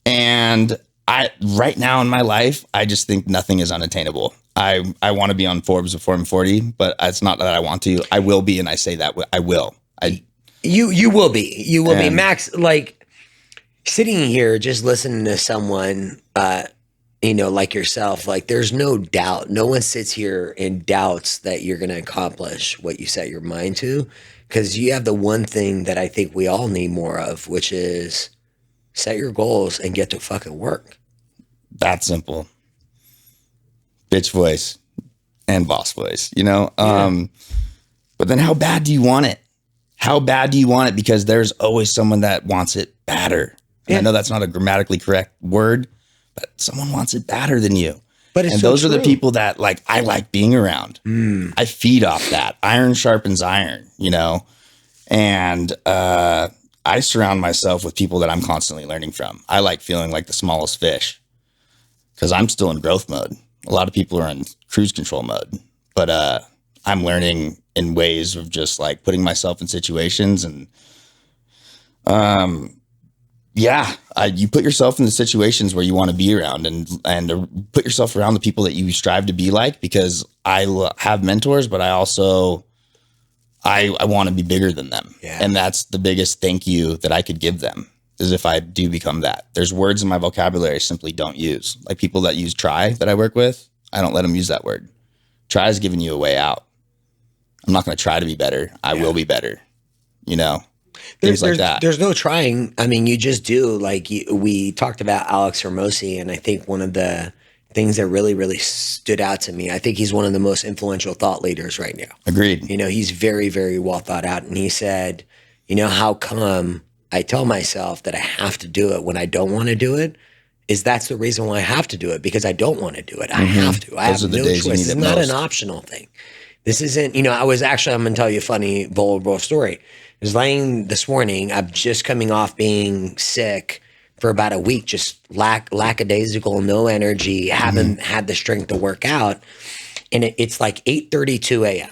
And right now in my life, I just think nothing is unattainable. I want to be on Forbes before I'm 40, but it's not that I want to. I will be, and I say that I will. You will be. You will be. Max, like sitting here just listening to someone, like yourself, like there's no doubt. No one sits here and doubts that you're going to accomplish what you set your mind to, because you have the one thing that I think we all need more of, which is set your goals and get to fucking work. That simple. Bitch voice and boss voice, Yeah. But then how bad do you want it? How bad do you want it? Because there's always someone that wants it badder. And I know that's not a grammatically correct word, but someone wants it badder than you. But it's and so those true. are the people that like I like being around. I feed off that. Iron sharpens iron, and I surround myself with people that I'm constantly learning from. I like feeling like the smallest fish because I'm still in growth mode. A lot of people are in cruise control mode, but I'm learning in ways of just like putting myself in situations and, you put yourself in the situations where you want to be around and put yourself around the people that you strive to be like, because I have mentors, but I also, I want to be bigger than them. Yeah. And that's the biggest thank you that I could give them, is if I do become that. There's words in my vocabulary I simply don't use. Like people that use try that I work with, I don't let them use that word. Try is giving you a way out. I'm not going to try to be better. I will be better. Things like that. There's no trying. I mean, you just do. Like we talked about Alex Hermosi, and I think one of the things that really, really stood out to me, I think he's one of the most influential thought leaders right now. Agreed. He's very, very well thought out. And he said, how come I tell myself that I have to do it when I don't want to do it? That's the reason why I have to do it, because I don't want to do it. I have to. I have no choice. It's not an optional thing. This isn't, I'm going to tell you a funny, vulnerable story. I was laying this morning, I'm just coming off being sick for about a week, just lackadaisical, no energy, haven't had the strength to work out. And it's like 8:32 a.m.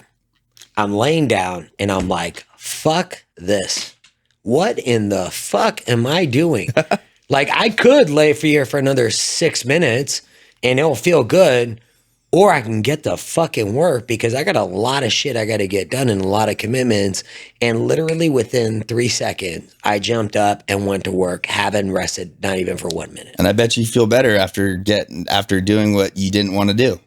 I'm laying down and I'm like, fuck this. What in the fuck am I doing? Like I could lay for another 6 minutes and it'll feel good, or I can get the fucking work because I got a lot of shit I got to get done and a lot of commitments. And literally within 3 seconds, I jumped up and went to work, haven't rested, not even for 1 minute. And I bet you feel better after doing what you didn't want to do.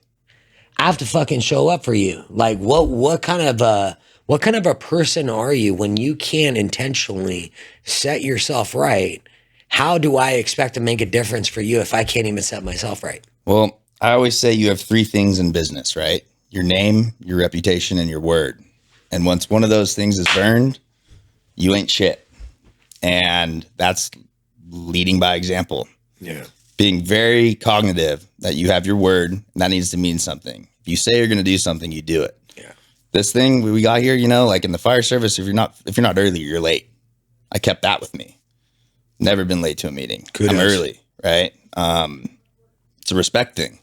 I have to fucking show up for you. Like what kind of a person are you when you can't intentionally set yourself right? How do I expect to make a difference for you if I can't even set myself right? Well, I always say you have three things in business, right? Your name, your reputation, and your word. And once one of those things is burned, you ain't shit. And that's leading by example. Yeah. Being very cognitive that you have your word, and that needs to mean something. If you say you're going to do something, you do it. Yeah. This thing we got here, like in the fire service, if you're not early, you're late. I kept that with me. Never been late to a meeting. Kudos. I'm early, right? It's a respect thing.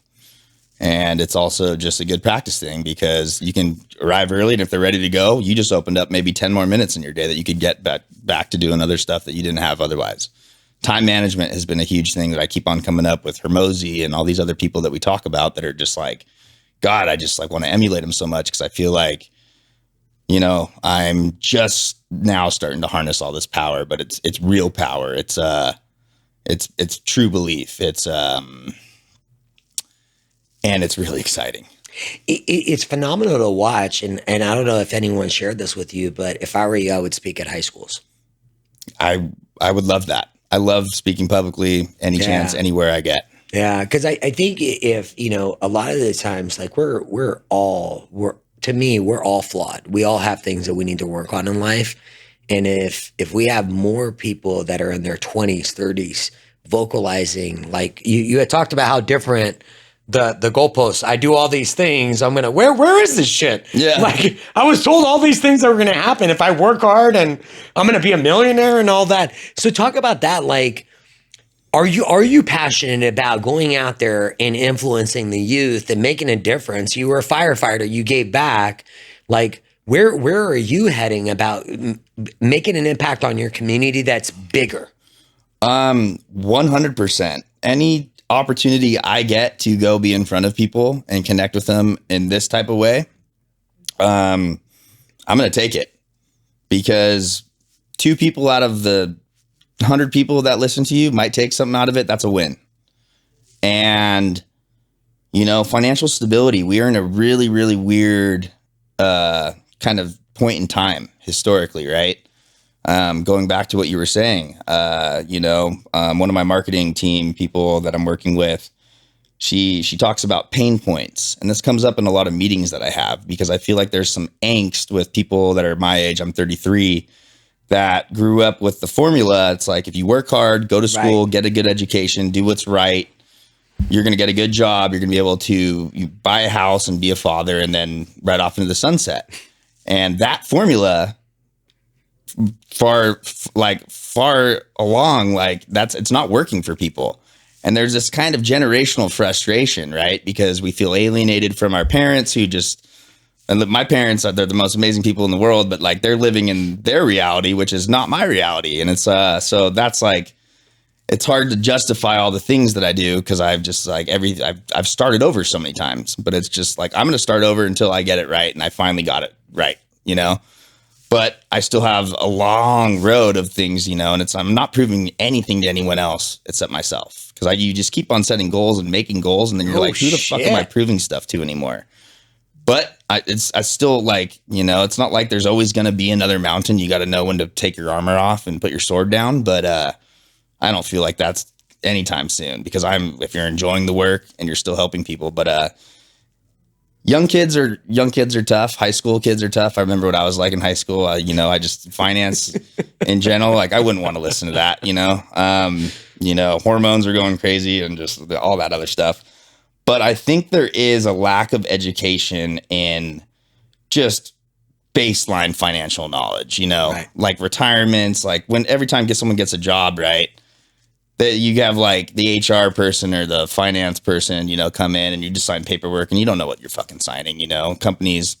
And it's also just a good practice thing because you can arrive early, and if they're ready to go, you just opened up maybe 10 more minutes in your day that you could get back to doing other stuff that you didn't have otherwise. Time management has been a huge thing that I keep on coming up with Hermosi and all these other people that we talk about that are just like, God, I just like want to emulate them so much because I feel like, I'm just now starting to harness all this power, but it's real power. It's true belief. And it's really exciting. It's phenomenal to watch. And I don't know if anyone shared this with you, but if I were you, I would speak at high schools. I would love that. I love speaking publicly any chance, anywhere I get. Yeah. Cause I think if, a lot of the times, like we're all flawed. We all have things that we need to work on in life. And if we have more people that are in their 20s, 30s, vocalizing, like you had talked about how different the goalposts. I do all these things. I'm gonna where is this shit? Yeah. Like I was told all these things that were gonna happen if I work hard and I'm gonna be a millionaire and all that. So talk about that. Like, are you passionate about going out there and influencing the youth and making a difference? You were a firefighter. You gave back. Like where are you heading about making an impact on your community that's bigger? 100%. Any opportunity I get to go be in front of people and connect with them in this type of way, I'm going to take it because 2 people out of the 100 people that listen to you might take something out of it. That's a win. And, financial stability, we are in a really, really weird, kind of point in time historically, right? Going back to what you were saying, one of my marketing team people that I'm working with, she talks about pain points. And this comes up in a lot of meetings that I have because I feel like there's some angst with people that are my age. I'm 33 that grew up with the formula. It's like, if you work hard, go to school, get a good education, do what's right, you're going to get a good job. You're going to be able to buy a house and be a father and then right off into the sunset. And that formula far along, it's not working for people. And there's this kind of generational frustration, right? Because we feel alienated from our parents and my parents they're the most amazing people in the world, but like they're living in their reality, which is not my reality. And it's, so that's like, it's hard to justify all the things that I do because I've just like I've started over so many times, but it's just like, I'm going to start over until I get it right. And I finally got it right, but I still have a long road of things, and I'm not proving anything to anyone else except myself. Cause you just keep on setting goals and making goals. And then you're like, who the fuck am I proving stuff to anymore? But I still like, it's not like there's always going to be another mountain. You got to know when to take your armor off and put your sword down. But, I don't feel like that's anytime soon because if you're enjoying the work and you're still helping people, but, young kids are tough. High school kids are tough. I remember what I was like in high school. I just finance in general, like I wouldn't want to listen to that, hormones are going crazy and just all that other stuff. But I think there is a lack of education in just baseline financial knowledge, like retirements, like every time someone gets a job, right? That you have like the HR person or the finance person, come in and you just sign paperwork and you don't know what you're fucking signing, companies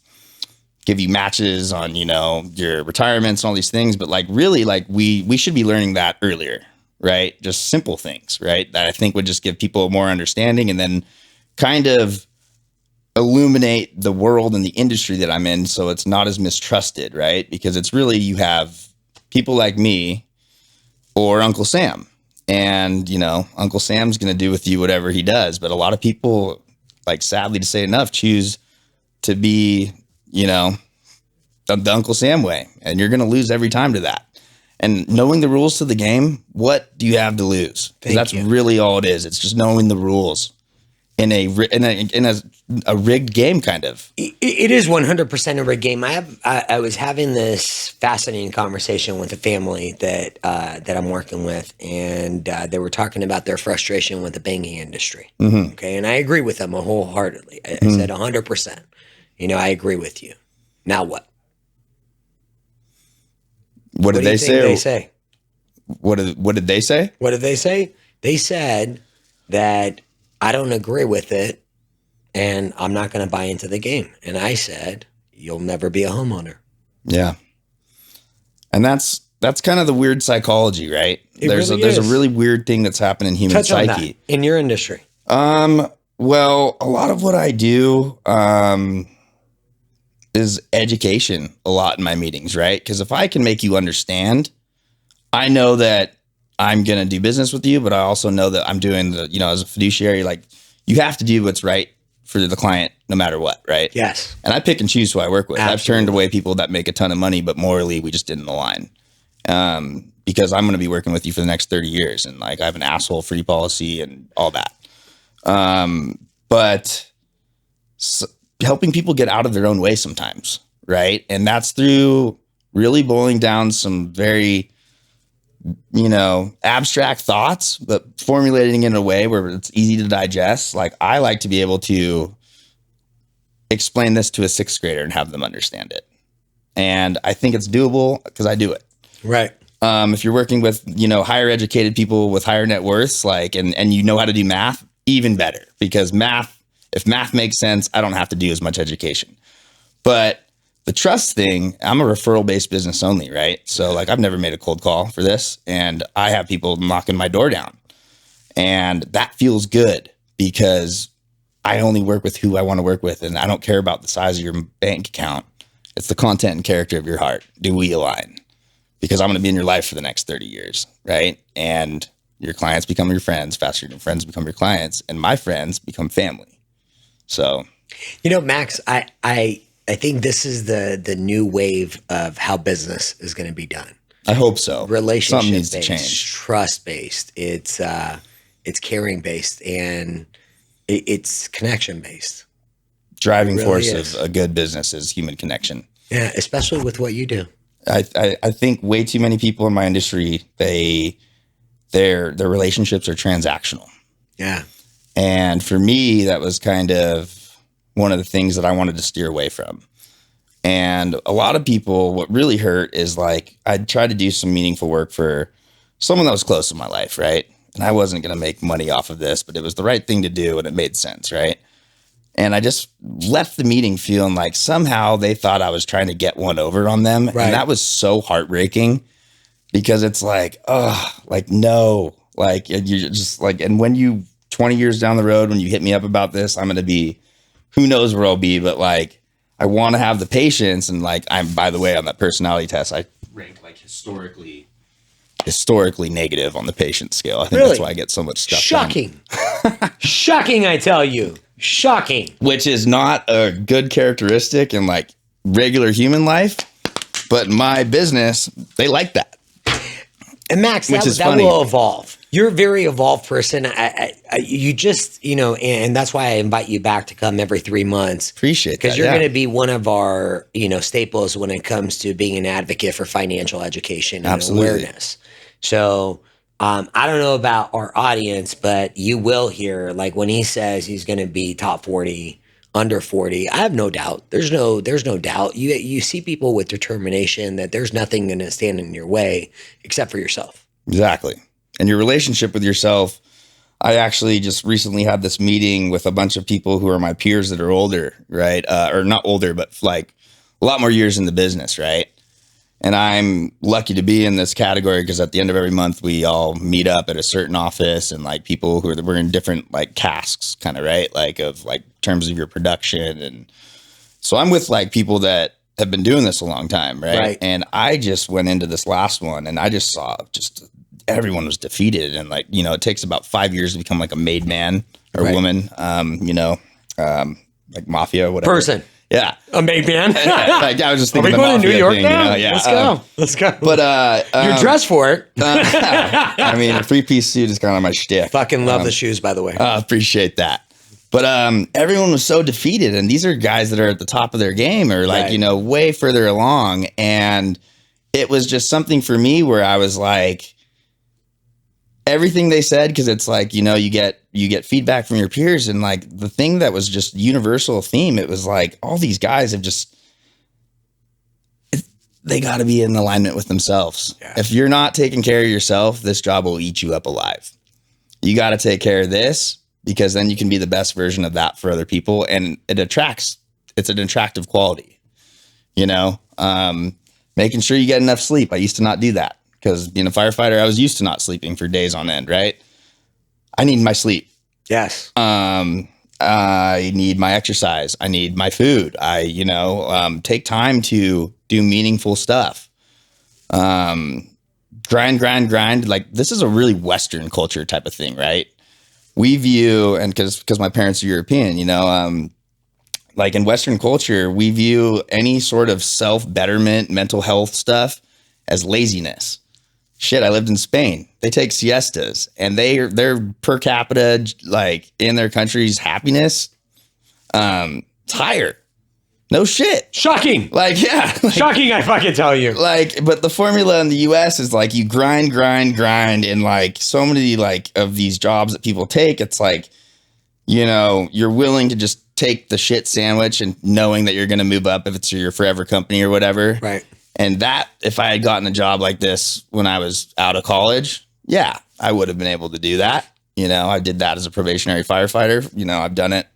give you matches on, your retirements and all these things. But like, really, like we should be learning that earlier, right? Just simple things, right? That I think would just give people more understanding and then kind of illuminate the world and the industry that I'm in so it's not as mistrusted, right? Because it's really, you have people like me or Uncle Sam. And, you know, Uncle Sam's going to do with you whatever he does. But a lot of people, like, sadly to say enough, choose to be, you know, the Uncle Sam way. And you're going to lose every time to that. And knowing the rules to the game, what do you have to lose? Because that's really all it is. It's just knowing the rules in a rigged game, kind of. It is 100% a rigged game. I was having this fascinating conversation with a family that I'm working with, and they were talking about their frustration with the banking industry. Mm-hmm. Okay, and I agree with them wholeheartedly. I said 100%. You know, I agree with you. Now what? What did they say? They say? What did they say? What did they say? They said that I don't agree with it, and I'm not going to buy into the game. And I said, you'll never be a homeowner. Yeah. And that's kind of the weird psychology, right? There's a really weird thing that's happening in human psyche. On that, in your industry. Well, a lot of what I do is education a lot in my meetings, right? Because if I can make you understand, I know that I'm going to do business with you, but I also know that I'm doing as a fiduciary, like, you have to do what's right for the client no matter what, right? Yes. And I pick and choose who I work with. Absolutely. I've turned away people that make a ton of money, but morally we just didn't align. Because I'm going to be working with you for the next 30 years. And, like, I have an asshole free policy and all that. Helping people get out of their own way sometimes, right? And that's through really boiling down some very, abstract thoughts, but formulating in a way where it's easy to digest. Like, I like to be able to explain this to a sixth grader and have them understand it. And I think it's doable because I do it. Right. If you're working with, higher educated people with higher net worths, like, and you know how to do math, even better, because if math makes sense, I don't have to do as much education. But the trust thing, I'm a referral based business only, right? So, like, I've never made a cold call for this, and I have people knocking my door down, and that feels good because I only work with who I want to work with, and I don't care about the size of your bank account. It's the content and character of your heart. Do we align? Because I'm going to be in your life for the next 30 years, right? And your clients become your friends faster than your friends become your clients, and my friends become family. So, Max, I think this is the new wave of how business is going to be done. I hope so. Relationship Something needs based, to change. Trust based. It's caring based, and it's connection based. Driving force of a good business is human connection. Yeah, especially with what you do. I think way too many people in my industry, their relationships are transactional. Yeah. And for me, that was kind of one of the things that I wanted to steer away from. And a lot of people, what really hurt is, like, I tried to do some meaningful work for someone that was close to my life, right? And I wasn't going to make money off of this, but it was the right thing to do and it made sense, right? And I just left the meeting feeling like somehow they thought I was trying to get one over on them. Right. And that was so heartbreaking because it's like, oh, like, no, like, you're just like, and when you 20 years down the road, when you hit me up about this, I'm going to be, who knows where I'll be, but, like, I want to have the patience. And, like, by the way, on that personality test, I ranked, like, historically negative on the patience scale. I think that's why I get so much stuff Shocking. Shocking, I tell you. Shocking. Which is not a good characteristic in, like, regular human life, but in my business, they like that. And Max, that will evolve. You're a very evolved person. You just, and that's why I invite you back to come every 3 months. Appreciate that. Because you're going to be one of our, staples when it comes to being an advocate for financial education and awareness. So I don't know about our audience, but you will hear, like, when he says he's going to be top 40, under 40, I have no doubt. There's no doubt. You see people with determination that there's nothing going to stand in your way except for yourself. Exactly. And your relationship with yourself. I actually just recently had this meeting with a bunch of people who are my peers that are older, right? Or not older, but, like, a lot more years in the business, right? And I'm lucky to be in this category because at the end of every month, we all meet up at a certain office and like people we're in different like casks kind of, right? Like of like terms of your production. And so I'm with like people that have been doing this a long time. Right. And I just went into this last one and I just saw just everyone was defeated. And like, you know, it takes about 5 years to become like a made man or woman, like mafia or whatever. Person. Yeah. A made man. Like I was just thinking Are we going to New York thing, now? You know? Yeah. Let's go. But you're dressed for it. I mean, a 3-piece suit is kind of my shtick. Fucking love the shoes, by the way. Appreciate that. But everyone was so defeated, and these are guys that are at the top of their game or like, you know, way further along. And it was just something for me where I was like, everything they said, because it's like, you know, you get feedback from your peers, and like the thing that was just universal theme, it was like all these guys have just they got to be in alignment with themselves. Yeah. If you're not taking care of yourself, this job will eat you up alive. You got to take care of this because then you can be the best version of that for other people, and it's an attractive quality, you know. Making sure you get enough sleep. I used to not do that. Because being a firefighter, I was used to not sleeping for days on end, right? I need my sleep. Yes. I need my exercise. I need my food. Take time to do meaningful stuff. Grind. Like, this is a really Western culture type of thing, right? We view, and because my parents are European, you know, like in Western culture, we view any sort of self-betterment, mental health stuff as laziness. Shit, I lived in Spain. They take siestas, and their per capita, like in their country's happiness, higher. No shit. Shocking. Like, yeah. Like, shocking, I fucking tell you. Like, but the formula in the US is like you grind, and like so many like of these jobs that people take, it's like, you know, you're willing to just take the shit sandwich and knowing that you're going to move up if it's your forever company or whatever. Right. And that, if I had gotten a job like this when I was out of college, yeah, I would have been able to do that. You know, I did that as a probationary firefighter. You know, I've done it.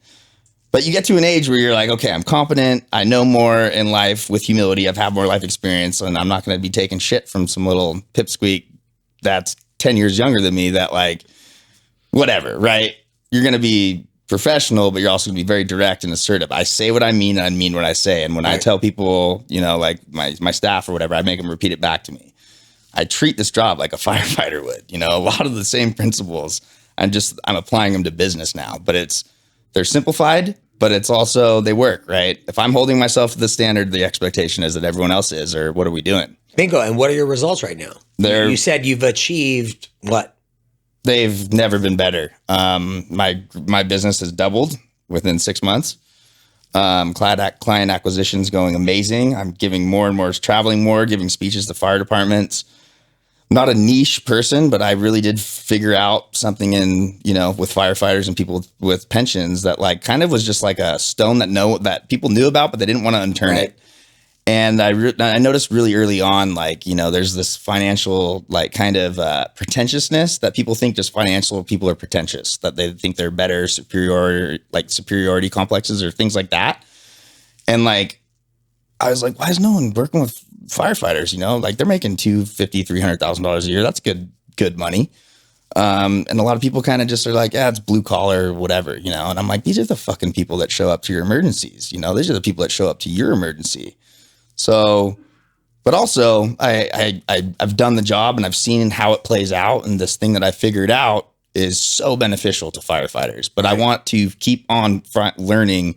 But you get to an age where you're like, okay, I'm competent. I know more in life with humility. I've had more life experience, and I'm not going to be taking shit from some little pipsqueak that's 10 years younger than me that like, whatever, right? You're going to be professional, but you're also gonna be very direct and assertive. I say what I mean, and I mean what I say. And when I tell people, you know, like my staff or whatever, I make them repeat it back to me. I treat this job like a firefighter would, you know, a lot of the same principles. I'm applying them to business now, but they're simplified, but it's also, they work, right? If I'm holding myself to the standard, the expectation is that everyone else is, or what are we doing? Bingo. And what are your results right now? You said you've achieved what? They've never been better. My business has doubled within 6 months. Client acquisition is going amazing. I'm giving more and more, traveling more, giving speeches to fire departments. Not a niche person, but I really did figure out something in, you know, with firefighters and people with pensions that like kind of was just like a stone that people knew about, but they didn't want to unturn it. And I noticed really early on, like, you know, there's this financial, like, kind of pretentiousness that people think just financial people are pretentious, that they think they're better, superiority complexes or things like that. And like, I was like, why is no one working with firefighters? You know, like they're making $250,000, $300,000 a year. That's good money. And a lot of people kind of just are like, yeah, it's blue collar or whatever, you know? And I'm like, these are the fucking people that show up to your emergencies. You know, these are the people that show up to your emergency. So, but also I've done the job and I've seen how it plays out. And this thing that I figured out is so beneficial to firefighters, but I want to keep on learning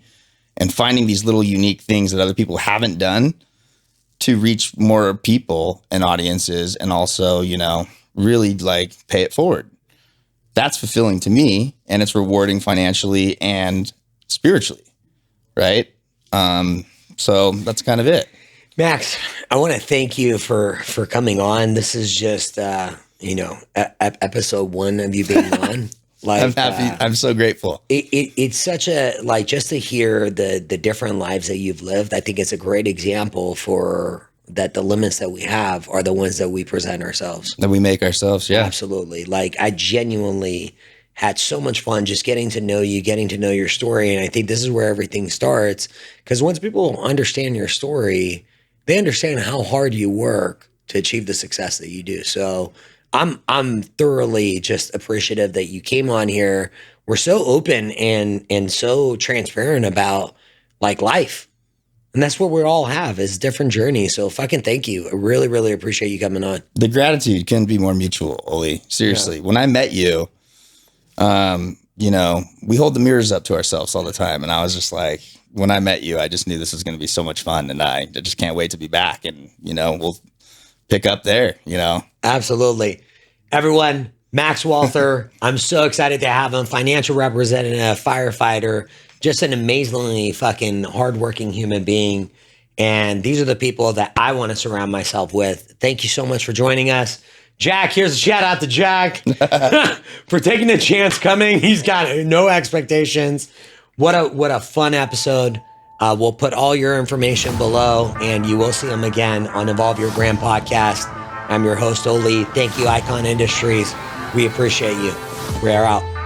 and finding these little unique things that other people haven't done to reach more people and audiences. And also, you know, really like pay it forward. That's fulfilling to me, and it's rewarding financially and spiritually. Right. So that's kind of it. Max, I want to thank you for coming on. This is just, episode 1 of you being on. Like, I'm happy. I'm so grateful. It's such a, like, just to hear the different lives that you've lived. I think it's a great example for that. The limits that we have are the ones that we present ourselves. That we make ourselves. Yeah, absolutely. Like, I genuinely had so much fun just getting to know you, getting to know your story. And I think this is where everything starts. Because once people understand your story, they understand how hard you work to achieve the success that you do. So I'm thoroughly just appreciative that you came on here. We're so open and so transparent about like life. And that's what we all have is different journeys. So fucking thank you. I really, really appreciate you coming on. The gratitude couldn't be more mutual, Oli. Seriously. Yeah. When I met you, you know, we hold the mirrors up to ourselves all the time. And I was just like, when I met you, I just knew this was going to be so much fun. And I just can't wait to be back. And, you know, we'll pick up there, you know. Absolutely. Everyone, Max Walther, I'm so excited to have him. Financial representative, firefighter, just an amazingly fucking hardworking human being. And these are the people that I want to surround myself with. Thank you so much for joining us. Jack, here's a shout out to Jack for taking the chance coming. He's got no expectations. What a fun episode. We'll put all your information below and you will see him again on Evolve Your Brand podcast. I'm your host, Oli. Thank you, Icon Industries. We appreciate you. We are out.